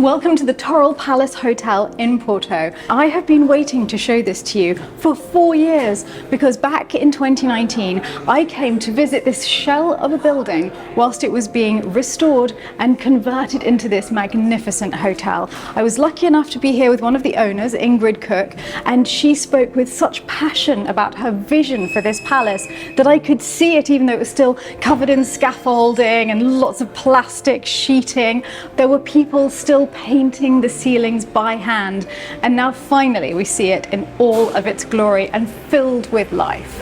Welcome to the Torel Palace Hotel in Porto. I have been waiting to show this to you for 4 years because back in 2019 I came to visit this shell of a building whilst it was being restored and converted into this magnificent hotel. I was lucky enough to be here with one of the owners, Ingrid Cook, and she spoke with such passion about her vision for this palace that I could see it even though it was still covered in scaffolding and lots of plastic sheeting. There were people still painting the ceilings by hand, and now finally we see it in all of its glory and filled with life.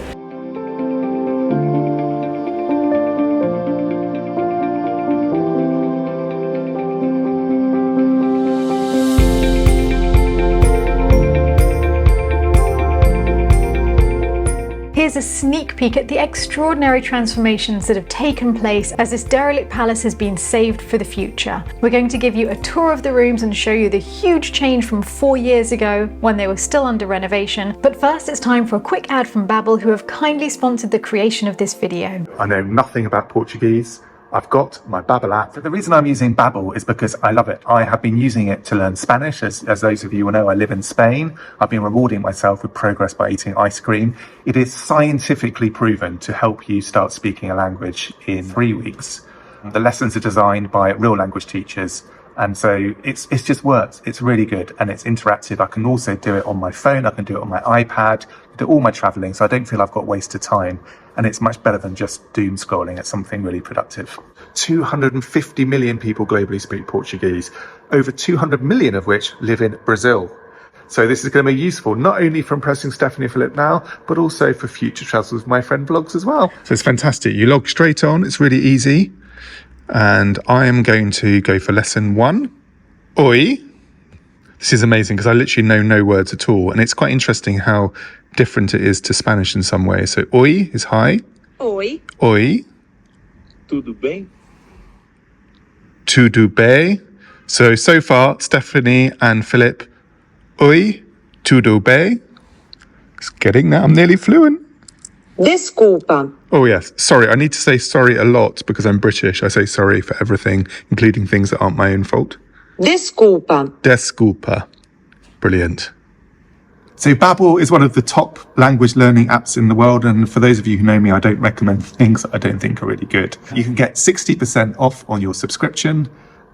Here's a sneak peek at the extraordinary transformations that have taken place as this derelict palace has been saved for the future. We're going to give you a tour of the rooms and show you the huge change from 4 years ago when they were still under renovation. But first it's time for a quick ad from Babbel, who have kindly sponsored the creation of this video. I know nothing about Portuguese. I've got my Babbel app. So the reason I'm using Babbel is because I love it. I have been using it to learn Spanish. As those of you will know, I live in Spain. I've been rewarding myself with progress by eating ice cream. It is scientifically proven to help you start speaking a language in 3 weeks. The lessons are designed by real language teachers. And so it's just works. It's really good and it's interactive. I can also do it on my phone. I can do it on my iPad, do all my traveling. So I don't feel I've got wasted time. And it's much better than just doom scrolling. It's something really productive. 250 million people globally speak Portuguese, over 200 million of which live in Brazil. So this is going to be useful, not only for impressing Stephanie and Philip now, but also for future travels with my friend vlogs as well. So it's fantastic. You log straight on. It's really easy. And I am going to go for lesson 1. Oi. This is amazing because I literally know no words at all. And it's quite interesting how different it is to Spanish in some ways. So oi is hi. Oi. Oi. Tudo bem? Tudo bem. So far, Stephanie and Philip. Oi. Tudo bem. It's getting there. I'm nearly fluent. Desculpa. Oh yes, sorry. I need to say sorry a lot because I'm British. I say sorry for everything, including things that aren't my own fault. Desculpa. Desculpa. Brilliant. So Babbel is one of the top language learning apps in the world, and for those of you who know me, I don't recommend things that I don't think are really good. You can get 60% off on your subscription,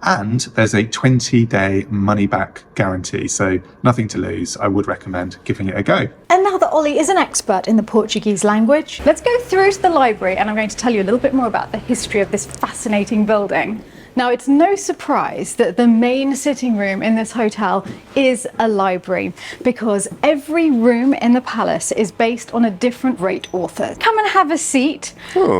and there's a 20-day money-back guarantee, so nothing to lose. I would recommend giving it a go. And now that Ollie is an expert in the Portuguese language, let's go through to the library and I'm going to tell you a little bit more about the history of this fascinating building. Now, it's no surprise that the main sitting room in this hotel is a library because every room in the palace is based on a different great author. Come and have a seat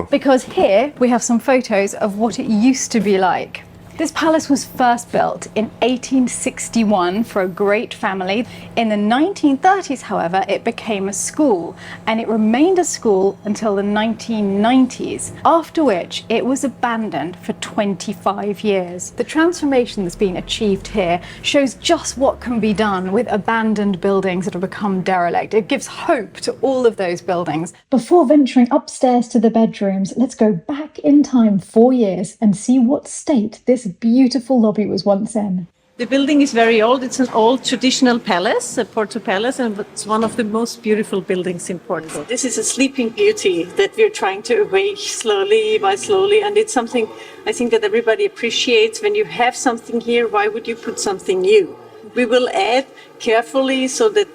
because here we have some photos of what it used to be like. This palace was first built in 1861 for a great family. In the 1930s, however, it became a school, and it remained a school until the 1990s, after which it was abandoned for 25 years. The transformation that's been achieved here shows just what can be done with abandoned buildings that have become derelict. It gives hope to all of those buildings. Before venturing upstairs to the bedrooms, let's go back in time 4 years and see what state this beautiful lobby was once in. The building is very old. It's an old traditional palace, a Porto Palace, and it's one of the most beautiful buildings in Portugal. This is a sleeping beauty that we're trying to awake slowly by slowly, and it's something I think that everybody appreciates. When you have something here, why would you put something new? We will add carefully so that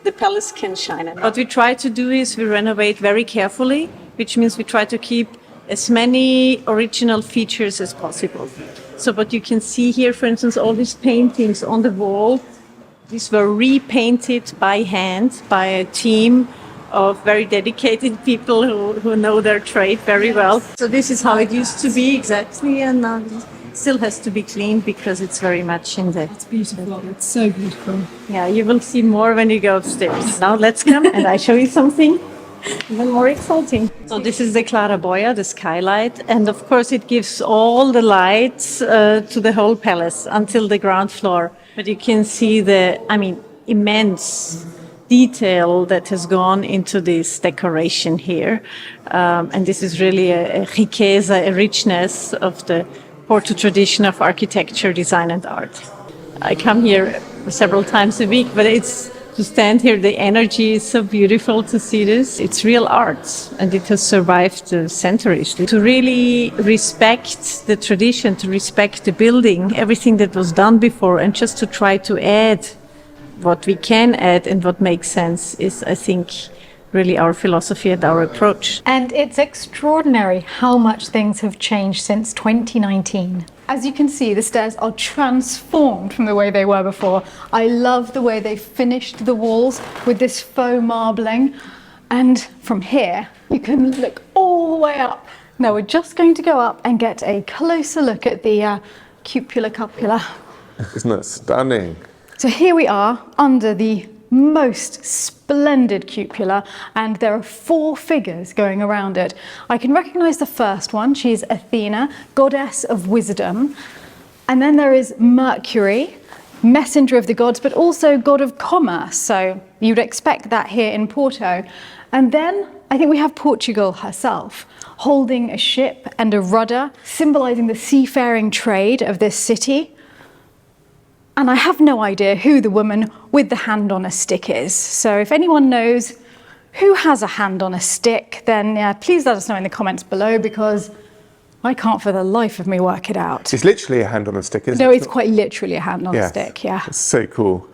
the palace can shine. And what we try to do is we renovate very carefully, which means we try to keep as many original features as possible. So what you can see here, for instance, all these paintings on the wall, these were repainted by hand by a team of very dedicated people who know their trade very well. So this is how it used to be exactly, and still has to be cleaned because it's very much in there. It's beautiful. It's so beautiful. Yeah, you will see more when you go upstairs. Now let's come and I show you something even more exciting. So this is the claraboia, the skylight, and of course it gives all the lights to the whole palace until the ground floor. But you can see the, immense detail that has gone into this decoration here. And this is really a riqueza, a richness of the Porto tradition of architecture, design and art. I come here several times a week, but it's to stand here, the energy is so beautiful to see this. It's real art, and it has survived centuries. To really respect the tradition, to respect the building, everything that was done before, and just to try to add what we can add and what makes sense is, I think, really our philosophy and our approach. And it's extraordinary how much things have changed since 2019. As you can see, the stairs are transformed from the way they were before. I love the way they finished the walls with this faux marbling. And from here, you can look all the way up. Now we're just going to go up and get a closer look at the cupula. Isn't that stunning? So here we are under the most splendid cupula, and there are 4 figures going around it. I can recognize the first one. She's Athena, goddess of wisdom. And then there is Mercury, messenger of the gods, but also god of commerce. So you'd expect that here in Porto. And then I think we have Portugal herself, holding a ship and a rudder, symbolizing the seafaring trade of this city. And I have no idea who the woman with the hand on a stick is. So if anyone knows who has a hand on a stick, then please let us know in the comments below, because I can't for the life of me work it out. It's literally a hand on a stick, isn't it? No, it's quite literally a hand on a stick, yeah. It's so cool.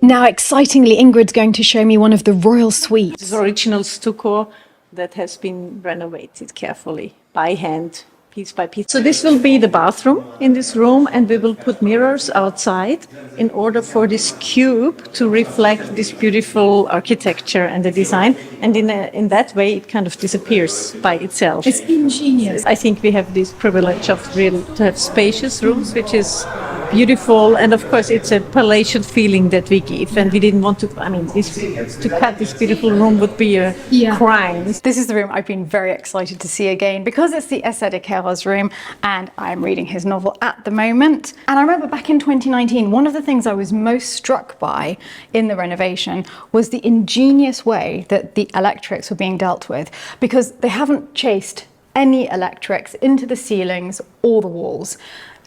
Now, excitingly, Ingrid's going to show me one of the royal suites. It's original stucco that has been renovated carefully by hand, piece by piece. So this will be the bathroom in this room, and we will put mirrors outside in order for this cube to reflect this beautiful architecture and the design. And in that way, it kind of disappears by itself. It's ingenious. I think we have this privilege of really to have spacious rooms, which is beautiful, and of course it's a palatial feeling that we give, and we didn't want to, to cut this beautiful room would be a crime. This is the room I've been very excited to see again, because it's the Essai de Queiroz room, and I'm reading his novel at the moment. And I remember back in 2019, one of the things I was most struck by in the renovation was the ingenious way that the electrics were being dealt with, because they haven't chased any electrics into the ceilings or the walls.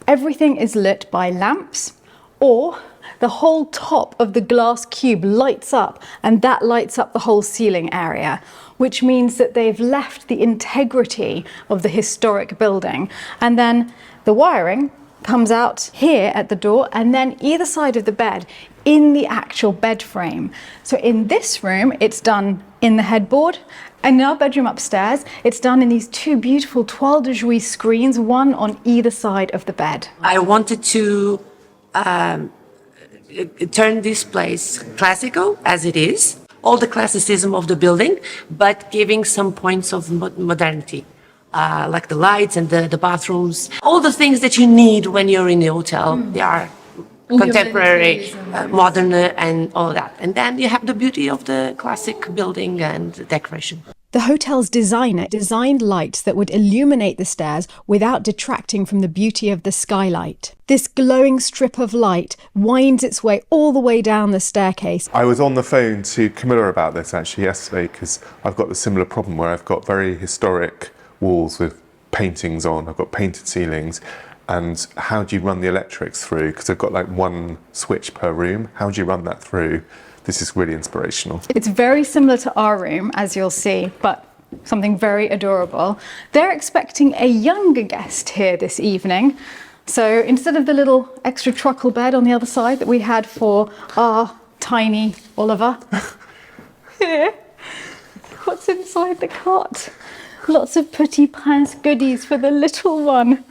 Everything is lit by lamps, or the whole top of the glass cube lights up, and that lights up the whole ceiling area, which means that they've left the integrity of the historic building. And then the wiring comes out here at the door, and then either side of the bed in the actual bed frame. So in this room, it's done in the headboard. And in our bedroom upstairs, it's done in these 2 beautiful toile de jouy screens, one on either side of the bed. I wanted to turn this place classical as it is, all the classicism of the building, but giving some points of modernity, like the lights and the bathrooms, all the things that you need when you're in the hotel. They are contemporary, modern, and all that. And then you have the beauty of the classic building and decoration. The hotel's designer designed lights that would illuminate the stairs without detracting from the beauty of the skylight. This glowing strip of light winds its way all the way down the staircase. I was on the phone to Camilla about this actually yesterday, because I've got the similar problem where I've got very historic walls with paintings on. I've got painted ceilings. And how do you run the electrics through? Because I've got like 1 switch per room. How do you run that through? This is really inspirational. It's very similar to our room, as you'll see, but something very adorable. They're expecting a younger guest here this evening. So instead of the little extra truckle bed on the other side that we had for our tiny Oliver, here, what's inside the cot? Lots of petit prince goodies for the little one.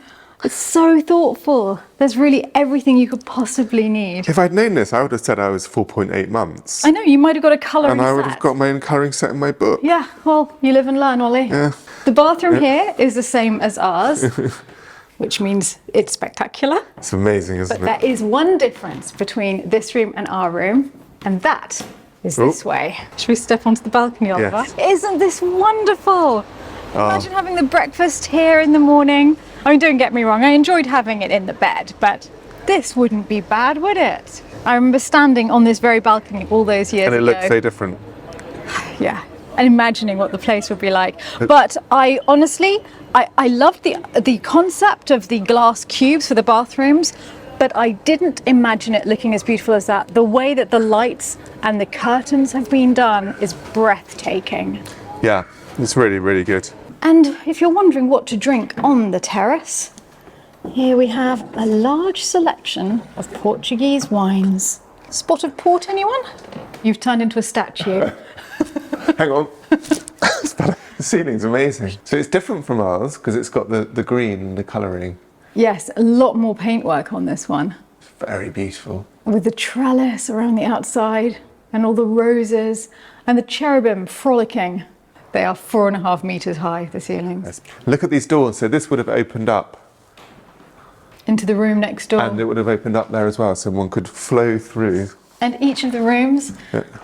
It's so thoughtful. There's really everything you could possibly need. If I'd known this, I would have said I was 4.8 months. I know, you might have got a colouring And I would set. have got my own colouring set in my book. Yeah, well, you live and learn, Ollie. Yeah. The bathroom here is the same as ours, which means it's spectacular. It's amazing, isn't But there is one difference between this room and our room, and that is this way. Should we step onto the balcony, Oliver? Yes. Isn't this wonderful? Imagine having the breakfast here in the morning. I mean, don't get me wrong, I enjoyed having it in the bed, but this wouldn't be bad, would it? I remember standing on this very balcony all those years And it ago. looks so different. Yeah, and imagining what the place would be like. But I honestly, I loved the concept of the glass cubes for the bathrooms, but I didn't imagine it looking as beautiful as that. The way that the lights and the curtains have been done is breathtaking. Yeah, it's really, really good. And if you're wondering what to drink on the terrace, here we have a large selection of Portuguese wines. Spot of port, anyone? You've turned into a statue. Hang on. The ceiling's amazing. So it's different from ours because it's got the green and the colouring. Yes, a lot more paintwork on this one. Very beautiful. With the trellis around the outside and all the roses and the cherubim frolicking. They are 4.5 meters high, the ceilings. Look at these doors. So this would have opened up. Into the room next door. And it would have opened up there as well, so one could flow through. And each of the rooms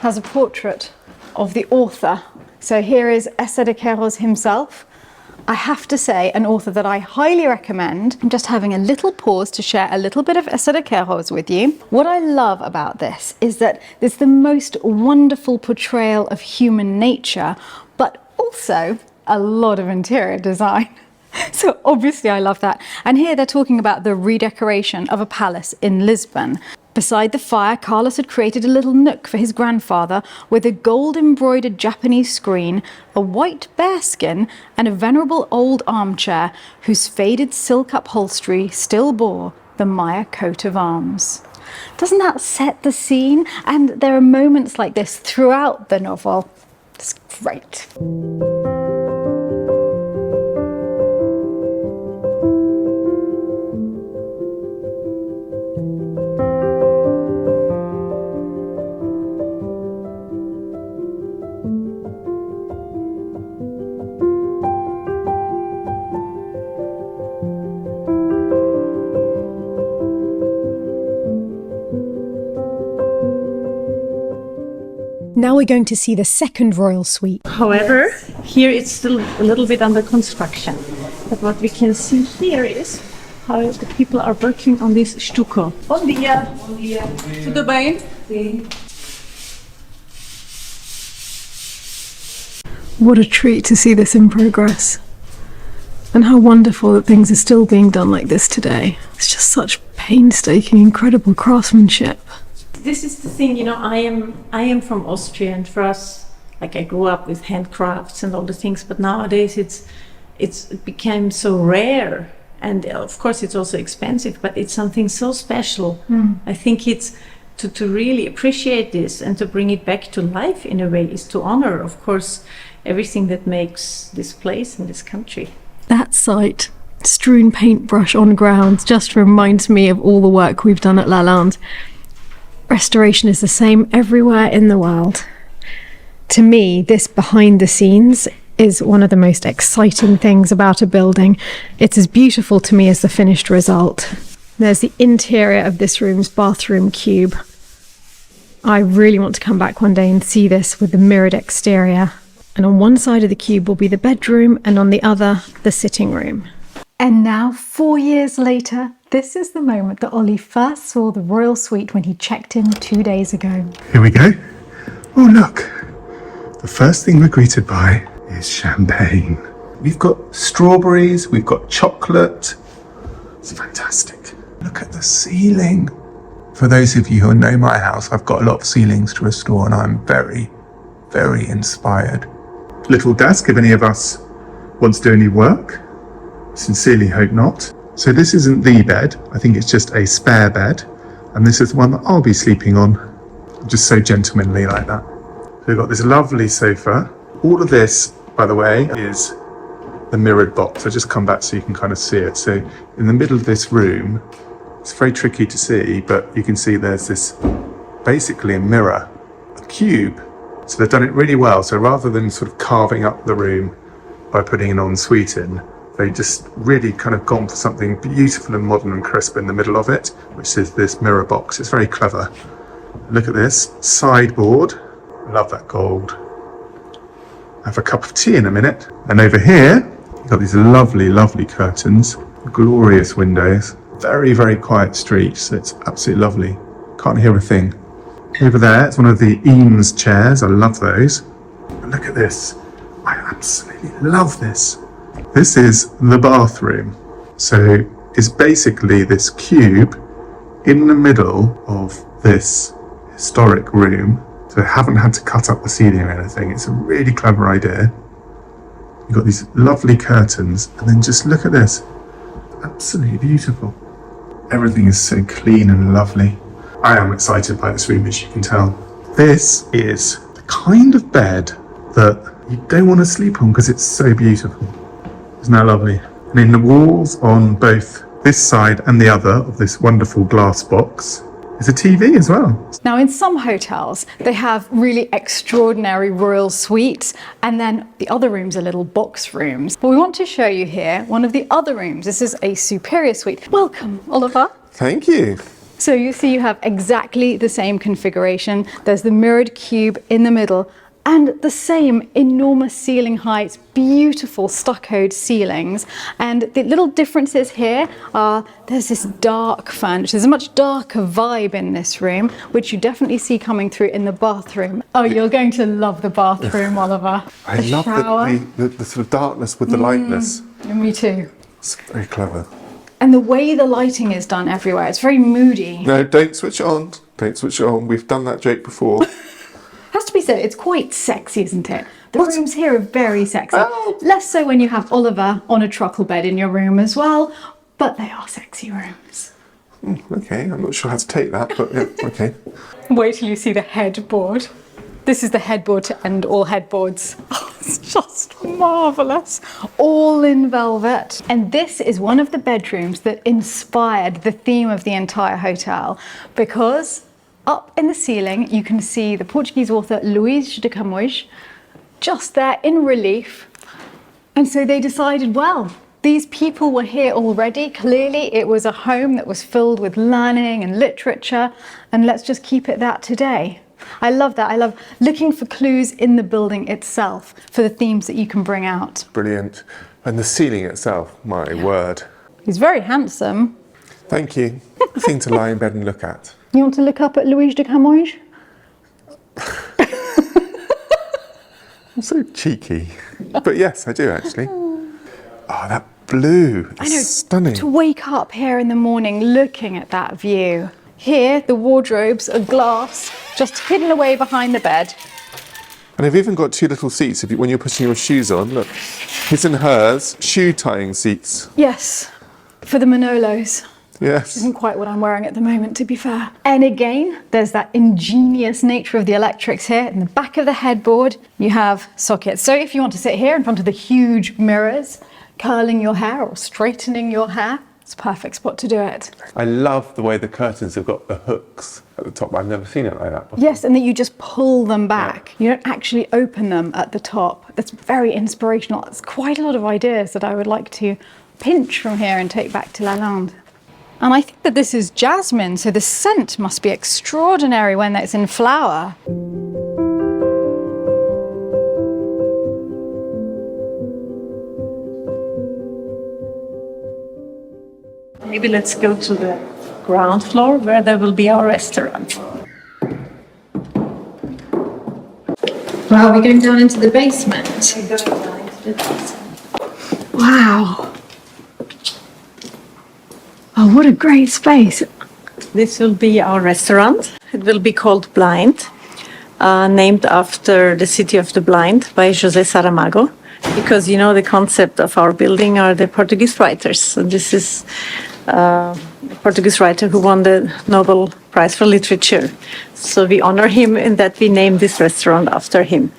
has a portrait of the author. So here is Essa de Queiroz himself. I have to say, an author that I highly recommend. I'm just having a little pause to share a little bit of Essa de Queiroz with you. What I love about this is that it's the most wonderful portrayal of human nature, but also a lot of interior design. So obviously I love that. And here they're talking about the redecoration of a palace in Lisbon. Beside the fire, Carlos had created a little nook for his grandfather with a gold-embroidered Japanese screen, a white bearskin, and a venerable old armchair whose faded silk upholstery still bore the Maya coat of arms. Doesn't that set the scene? And there are moments like this throughout the novel. It's great. Now we're going to see the second royal suite. However, here it's still a little bit under construction. But what we can see here is how the people are working on this stucco. Bom dia. Bom dia. Tudo bem? What a treat to see this in progress. And how wonderful that things are still being done like this today. It's just such painstaking, incredible craftsmanship. This is the thing, you know, I am from Austria, and for us, like, I grew up with handcrafts and all the things, but nowadays it became so rare, and of course it's also expensive, but it's something so special. I think it's to really appreciate this and to bring it back to life in a way is to honor, of course, everything that makes this place and this country. That sight, strewn paintbrush on ground, just reminds me of all the work we've done at Lalande. Restoration is the same everywhere in the world. To me, this behind the scenes is one of the most exciting things about a building. It's as beautiful to me as the finished result. There's the interior of this room's bathroom cube. I really want to come back one day and see this with the mirrored exterior. And on one side of the cube will be the bedroom, and on the other, the sitting room. And now, 4 years later, this is the moment that Ollie first saw the royal suite when he checked in 2 days ago. Here we go. Oh, look. The first thing we're greeted by is champagne. We've got strawberries, we've got chocolate. It's fantastic. Look at the ceiling. For those of you who know my house, I've got a lot of ceilings to restore, and I'm very, very inspired. Little desk, if any of us wants to do any work. Sincerely hope not. So this isn't the bed, I think it's just a spare bed, and this is the one that I'll be sleeping on. I'm just so gentlemanly like that. So we've got this lovely sofa. All of this, by the way, is the mirrored box. I'll just come back so you can kind of see it. So in the middle of this room, it's very tricky to see, but you can see there's this, basically a mirror, a cube. So they've done it really well. So rather than sort of carving up the room by putting an ensuite in, they just really kind of gone for something beautiful and modern and crisp in the middle of it, which is this mirror box. It's very clever. Look at this sideboard. Love that gold. Have a cup of tea in a minute. And over here, you've got these lovely, lovely curtains, glorious windows, very, very quiet street. So it's absolutely lovely. Can't hear a thing. Over there, it's one of the Eames chairs. I love those. But look at this. I absolutely love this. This is the bathroom. So it's basically this cube in the middle of this historic room. So they haven't had to cut up the ceiling or anything. It's a really clever idea. You've got these lovely curtains, and then just look at this. Absolutely beautiful. Everything is so clean and lovely. I am excited by this room, as you can tell. This is the kind of bed that you don't want to sleep on because it's so beautiful. Isn't that lovely? And in the walls on both this side and the other of this wonderful glass box is a TV as well. Now, in some hotels, they have really extraordinary royal suites, and then the other rooms are little box rooms. But we want to show you here one of the other rooms. This is a superior suite. Welcome, Oliver. Thank you. So you see you have exactly the same configuration. There's the mirrored cube in the middle, and the same enormous ceiling heights, beautiful stuccoed ceilings. And the little differences here are there's this dark furniture. There's a much darker vibe in this room, which you definitely see coming through in the bathroom. Oh, you're going to love the bathroom, Oliver. I love the sort of darkness with the lightness. Me too. It's very clever. And the way the lighting is done everywhere, it's very moody. No, don't switch it on. Don't switch it on. We've done that joke before. Has to be said, it's quite sexy, isn't it? The rooms here are very sexy. Oh. Less so when you have Oliver on a truckle bed in your room as well, but they are sexy rooms. Okay, I'm not sure how to take that, but yeah, okay. Wait till you see the headboard. This is the headboard to end all headboards. Oh, it's just marvellous. All in velvet. And this is one of the bedrooms that inspired the theme of the entire hotel, because up in the ceiling, you can see the Portuguese author Luís de Camões just there in relief. And so they decided, well, these people were here already. Clearly, it was a home that was filled with learning and literature, and let's just keep it that today. I love that. I love looking for clues in the building itself for the themes that you can bring out. Brilliant. And the ceiling itself, my word. He's very handsome. Thank you. Thing to lie in bed and look at. You want to look up at Luís de Camões? I'm so cheeky. But yes, I do actually. Oh, that blue. I know. Stunning. To wake up here in the morning looking at that view. Here, the wardrobes are glass, just hidden away behind the bed. And I've even got two little seats when you're putting your shoes on. Look, his and hers shoe tying seats. Yes, for the Manolos. Yes. Isn't quite what I'm wearing at the moment, to be fair. And again, there's that ingenious nature of the electrics here. In the back of the headboard, you have sockets. So if you want to sit here in front of the huge mirrors, curling your hair or straightening your hair, it's a perfect spot to do it. I love the way the curtains have got the hooks at the top. I've never seen it like that before. Yes, and that you just pull them back. You don't actually open them at the top. That's very inspirational. It's quite a lot of ideas that I would like to pinch from here and take back to Lalande. And I think that this is jasmine, so the scent must be extraordinary when it's in flower. Maybe let's go to the ground floor where there will be our restaurant. Wow, we're going down into the basement. Wow. Oh, what a great space. This will be our restaurant. It will be called Blind, named after the city of the blind by José Saramago. Because, you know, the concept of our building are the Portuguese writers. So this is a Portuguese writer who won the Nobel Prize for Literature. So we honor him in that we named this restaurant after him.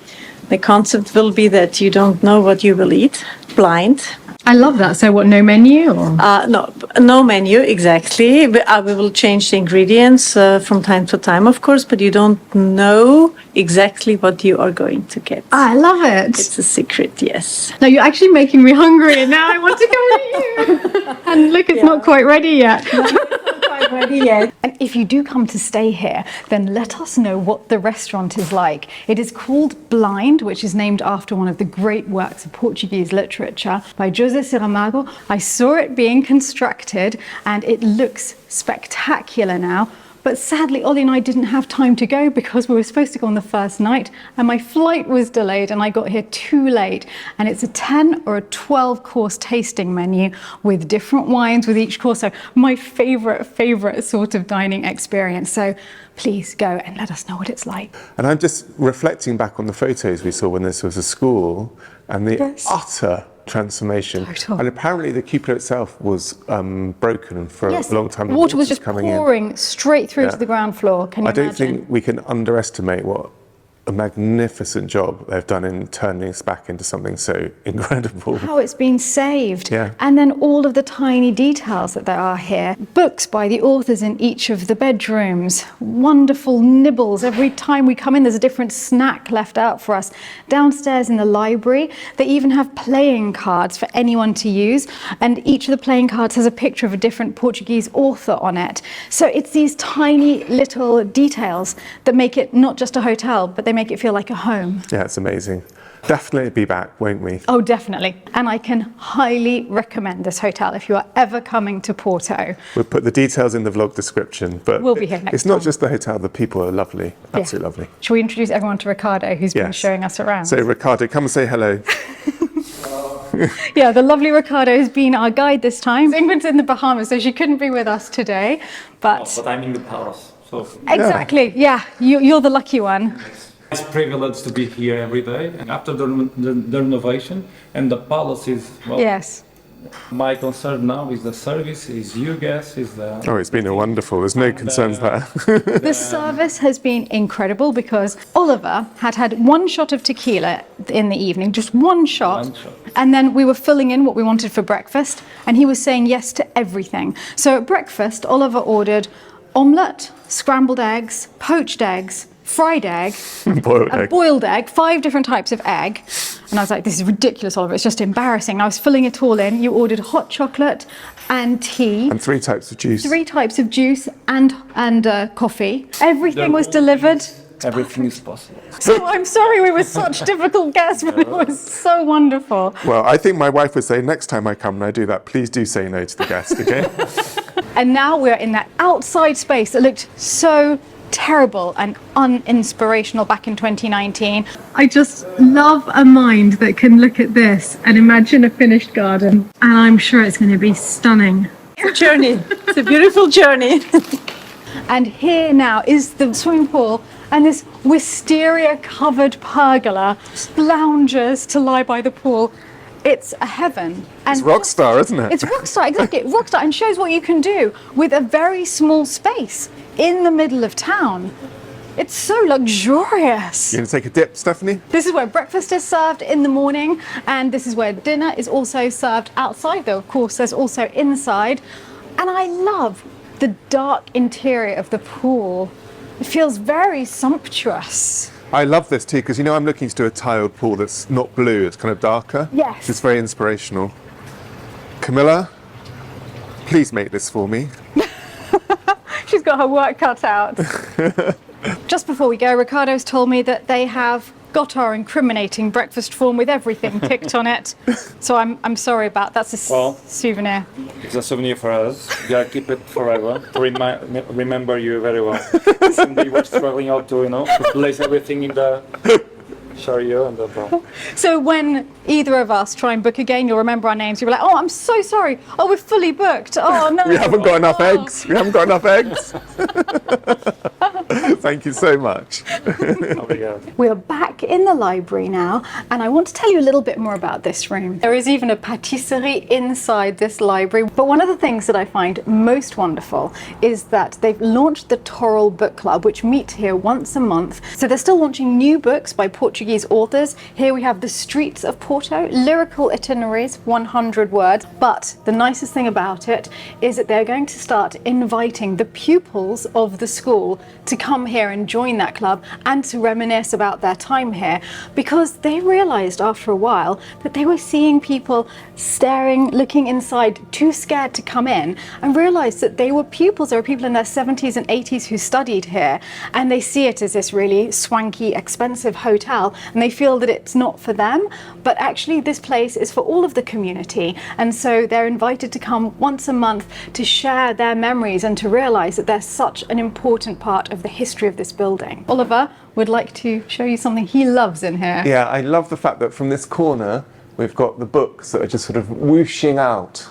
The concept will be that you don't know what you will eat, blind. I love that. So what, no menu? Or? No menu, exactly. We will change the ingredients from time to time, of course, but you don't know exactly what you are going to get. I love it. It's a secret, yes. No, you're actually making me hungry and now I want to go and eat. And look, it's not quite ready yet. And if you do come to stay here, then let us know what the restaurant is like. It is called Blind, which is named after one of the great works of Portuguese literature by José Saramago. I saw it being constructed and it looks spectacular now. But sadly, Ollie and I didn't have time to go because we were supposed to go on the first night and my flight was delayed and I got here too late. And it's a 10 or a 12 course tasting menu with different wines with each course. So my favorite sort of dining experience. So please go and let us know what it's like. And I'm just reflecting back on the photos we saw when this was a school and the utter transformation. Total. And apparently the cupola itself was broken for a long time. The Water was just coming pouring straight through to the ground floor. Can you I don't imagine? think we can underestimate what a magnificent job they've done in turning this back into something so incredible. How it's been saved. Yeah. And then all of the tiny details that there are here. Books by the authors in each of the bedrooms. Wonderful nibbles. Every time we come in, there's a different snack left out for us. Downstairs in the library, they even have playing cards for anyone to use. And each of the playing cards has a picture of a different Portuguese author on it. So it's these tiny little details that make it not just a hotel, but they make it feel like a home. Yeah, it's amazing. Definitely be back, won't we? Oh, definitely. And I can highly recommend this hotel if you are ever coming to Porto. We'll put the details in the vlog description, but We'll be here next it's not time. just the hotel, the people are lovely, absolutely lovely. Shall we introduce everyone to Ricardo, who's been Yes. showing us around? So Ricardo, come and say hello. Yeah, the lovely Ricardo has been our guide this time. Ingrid's in the Bahamas, so she couldn't be with us today. But I'm in the palace, so exactly, yeah, you're the lucky one. it's a privilege to be here every day. And after the renovation, and the palace is, well, Yes. my concern now is the service, is you guys, is the... Oh, it's been wonderful. There's no concerns there. The service has been incredible because Oliver had one shot of tequila in the evening, just one shot. One shot. And then we were filling in what we wanted for breakfast and he was saying yes to everything. So at breakfast, Oliver ordered omelette, scrambled eggs, poached eggs, fried egg, Boiled a egg. boiled egg, 5 different types of egg. And I was like, this is ridiculous, Oliver. It's just embarrassing. And I was filling it all in. You ordered hot chocolate and tea. And 3 types of juice. 3 types of juice and coffee. Everything was delivered. Everything is possible. So I'm sorry we were such difficult guests, but it was so wonderful. Well, I think my wife would say, next time I come and I do that, please do say no to the guest, okay? And now we're in that outside space that looked so terrible and uninspirational back in 2019. I just love a mind that can look at this and imagine a finished garden. And I'm sure it's going to be stunning. Journey. It's a beautiful journey. And here now is the swimming pool and this wisteria-covered pergola, loungers to lie by the pool. It's a heaven. And It's rockstar, isn't it? It's rockstar, exactly. Rockstar, and shows what you can do with a very small space in the middle of town. It's so luxurious. You going to take a dip, Stephanie? This is where breakfast is served in the morning, and this is where dinner is also served outside, though, of course, there's also inside. And I love the dark interior of the pool. It feels very sumptuous. I love this too, because you know I'm looking to do a tiled pool that's not blue, it's kind of darker. Yes. It's very inspirational. Camilla, please make this for me. She's got her work cut out. Just before we go, Ricardo's told me that they have got our incriminating breakfast form with everything ticked on it. So I'm sorry about that. That's a Well, souvenir. It's a souvenir for us. We gotta keep it forever to remember you very well. Someday you were struggling out to, to place everything in the chariot and the boat. So when either of us try and book again, you'll remember our names. You'll be like, oh, I'm so sorry. Oh, we're fully booked. Oh, no. We haven't got enough Oh. eggs. We haven't got enough eggs. Thank you so much. Obrigado. We're back in the library now, and I want to tell you a little bit more about this room. There is even a patisserie inside this library, but one of the things that I find most wonderful is that they've launched the Torel Book Club, which meet here once a month. So they're still launching new books by Portuguese Portuguese authors. Here we have the streets of Porto, lyrical itineraries, 100 words. But the nicest thing about it is that they're going to start inviting the pupils of the school to come here and join that club and to reminisce about their time here, because they realized after a while that they were seeing people staring, looking inside, too scared to come in, and realized that they were pupils. There were people in their 70s and 80s who studied here, and they see it as this really swanky, expensive hotel, and they feel that it's not for them, but actually this place is for all of the community. And so they're invited to come once a month to share their memories and to realize that they're such an important part of the history of this building. Oliver would like to show you something he loves in here. Yeah, I love the fact that from this corner we've got the books that are just sort of whooshing out.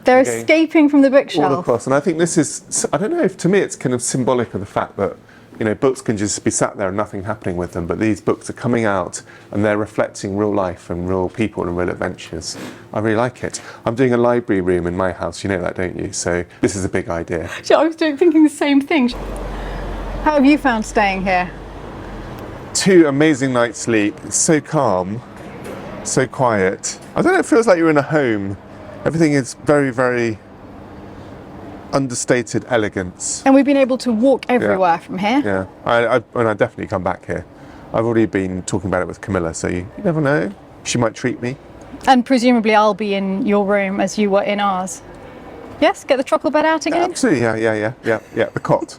They're escaping from the bookshelf. All across. And I think this is, I don't know, if to me it's kind of symbolic of the fact that, you know, books can just be sat there and nothing happening with them, but these books are coming out and they're reflecting real life and real people and real adventures. I really like it. I'm doing a library room in my house, you know that, don't you? So this is a big idea. I was thinking the same thing. How have you found staying here? 2 amazing nights sleep. It's so calm, so quiet. I don't know, it feels like you're in a home. Everything is very, very understated elegance. And we've been able to walk everywhere from here. Yeah, I definitely come back here. I've already been talking about it with Camilla, so you never know. She might treat me. And presumably I'll be in your room as you were in ours. Yes, get the truckle bed out again? Absolutely, yeah. The cot.